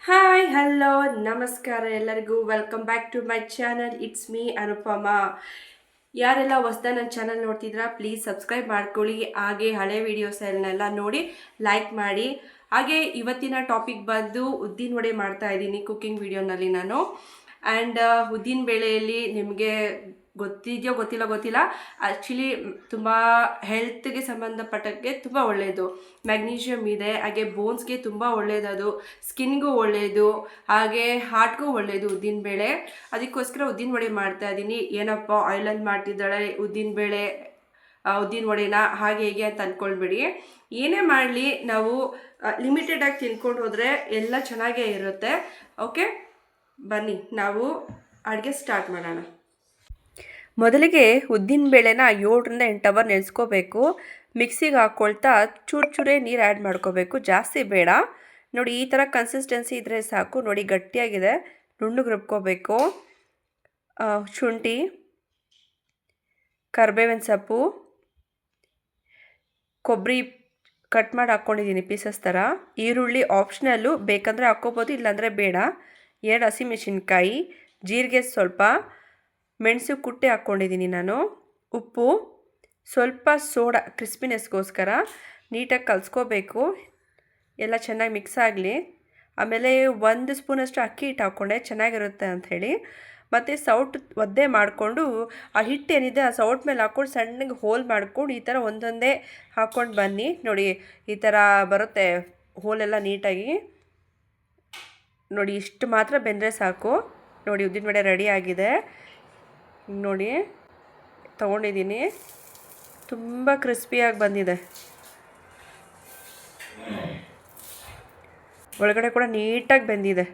Hi hello ನಮಸ್ಕಾರ ಎಲ್ಲರಿಗೂ welcome back to my channel. It's me Anupama. ಯಾರೆಲ್ಲ ಹೊಸ್ದಾಗಿ ನನ್ನ ಚಾನಲ್ ನೋಡ್ತಿದ್ರಾ ಪ್ಲೀಸ್ ಸಬ್ಸ್ಕ್ರೈಬ್ ಮಾಡ್ಕೊಳ್ಳಿ. ಹಾಗೆ ಹಳೆ ವೀಡಿಯೋಸನ್ನೆಲ್ಲ ನೋಡಿ ಲೈಕ್ ಮಾಡಿ. ಹಾಗೆ ಇವತ್ತಿನ ಟಾಪಿಕ್ ಬಂದು ಉದ್ದಿನ ವಡೆ ಮಾಡ್ತಾ ಇದ್ದೀನಿ ಕುಕ್ಕಿಂಗ್ ವಿಡಿಯೋನಲ್ಲಿ ನಾನು. ಆ್ಯಂಡ್ ಉದ್ದಿನ ಬೇಳೆಯಲ್ಲಿ ನಿಮಗೆ ಗೊತ್ತಿದೆಯೋ ಗೊತ್ತಿಲ್ಲ ಆ್ಯಕ್ಚುಲಿ ತುಂಬ ಹೆಲ್ತ್ಗೆ ಸಂಬಂಧಪಟ್ಟಕ್ಕೆ ತುಂಬ ಒಳ್ಳೆಯದು. ಮ್ಯಾಗ್ನೀಷಿಯಮ್ ಇದೆ, ಹಾಗೆ ಬೋನ್ಸ್ಗೆ ತುಂಬ ಒಳ್ಳೆಯದು, ಸ್ಕಿನ್ಗೂ ಒಳ್ಳೆಯದು, ಹಾಗೆ ಹಾರ್ಟ್ಗೂ ಒಳ್ಳೆಯದು ಉದ್ದಿನಬೇಳೆ. ಅದಕ್ಕೋಸ್ಕರ ಉದ್ದಿನ ವಡೆ ಮಾಡ್ತಾ ಇದ್ದೀನಿ. ಏನಪ್ಪ ಆಯಿಲಲ್ಲಿ ಮಾಡ್ತಿದ್ದಾಳೆ ಉದ್ದಿನ ವಡೆನ ಹಾಗೆ ಹೇಗೆ ಅಂತ ಅಂದ್ಕೊಳ್ಬೇಡಿ. ಏನೇ ಮಾಡಲಿ ನಾವು ಲಿಮಿಟೆಡಾಗಿ ತಿನ್ಕೊಂಡು ಹೋದರೆ ಎಲ್ಲ ಚೆನ್ನಾಗೇ ಇರುತ್ತೆ. ಓಕೆ, ಬನ್ನಿ ನಾವು ಅಡುಗೆ ಸ್ಟಾರ್ಟ್ ಮಾಡೋಣ. ಮೊದಲಿಗೆ ಉದ್ದಿನಬೇಳೆನ 7ರಿಂದ 8 ಅವರ್ ನೆನೆಸ್ಕೋಬೇಕು. ಮಿಕ್ಸಿಗೆ ಹಾಕ್ಕೊಳ್ತಾ ಚೂರೇ ನೀರು ಆ್ಯಡ್ ಮಾಡ್ಕೋಬೇಕು, ಜಾಸ್ತಿ ಬೇಡ. ನೋಡಿ ಈ ಥರ ಕನ್ಸಿಸ್ಟೆನ್ಸಿ ಇದ್ದರೆ ಸಾಕು. ನೋಡಿ ಗಟ್ಟಿಯಾಗಿದೆ, ನುಣ್ಣಗೆ ರುಬ್ಕೋಬೇಕು. ಶುಂಠಿ, ಕರಿಬೇವಿನ ಸೊಪ್ಪು, ಕೊಬ್ಬರಿ ಕಟ್ ಮಾಡಿ ಹಾಕ್ಕೊಂಡಿದ್ದೀನಿ ಪೀಸಸ್ ಥರ. ಈರುಳ್ಳಿ ಆಪ್ಷನಲ್ಲು, ಬೇಕಂದರೆ ಹಾಕ್ಕೋಬೋದು, ಇಲ್ಲಾಂದರೆ ಬೇಡ. 2 ಹಸಿಮೆಣಸಿನ್ಕಾಯಿ, ಜೀರಿಗೆ ಸ್ವಲ್ಪ, ಮೆಣಸು ಕುಟ್ಟಿ ಹಾಕ್ಕೊಂಡಿದ್ದೀನಿ ನಾನು, ಉಪ್ಪು, ಸ್ವಲ್ಪ ಸೋಡಾ ಕ್ರಿಸ್ಪಿನೆಸ್ಗೋಸ್ಕರ. ನೀಟಾಗಿ ಕಲಿಸ್ಕೋಬೇಕು, ಎಲ್ಲ ಚೆನ್ನಾಗಿ ಮಿಕ್ಸ್ ಆಗಲಿ. ಆಮೇಲೆ 1 ಸ್ಪೂನಷ್ಟು ಅಕ್ಕಿ ಹಿಟ್ಟು ಹಾಕ್ಕೊಂಡೆ, ಚೆನ್ನಾಗಿರುತ್ತೆ ಅಂಥೇಳಿ. ಮತ್ತು ಸೌಟ್ ಒದ್ದೆ ಮಾಡಿಕೊಂಡು ಆ ಹಿಟ್ಟೇನಿದೆ ಆ ಸೌಟ್ ಮೇಲೆ ಹಾಕ್ಕೊಂಡು ಸಣ್ಣಗೆ ಹೋಲ್ ಮಾಡ್ಕೊಂಡು ಈ ಥರ ಒಂದೊಂದೇ ಹಾಕ್ಕೊಂಡು ಬನ್ನಿ. ನೋಡಿ ಈ ಥರ ಬರುತ್ತೆ ಹೋಲೆಲ್ಲ ನೀಟಾಗಿ. ನೋಡಿ ಇಷ್ಟು ಮಾತ್ರ ಬೆಂದರೆ ಸಾಕು. ನೋಡಿ ಉದ್ದಿನ ವಡೆ ರೆಡಿ ಆಗಿದೆ. ನೋಡಿ ತೊಗೊಂಡಿದ್ದೀನಿ, ತುಂಬ ಕ್ರಿಸ್ಪಿಯಾಗಿ ಬಂದಿದೆ. ಒಳಗಡೆ ಕೂಡ ನೀಟಾಗಿ ಬೆಂದಿದೆ.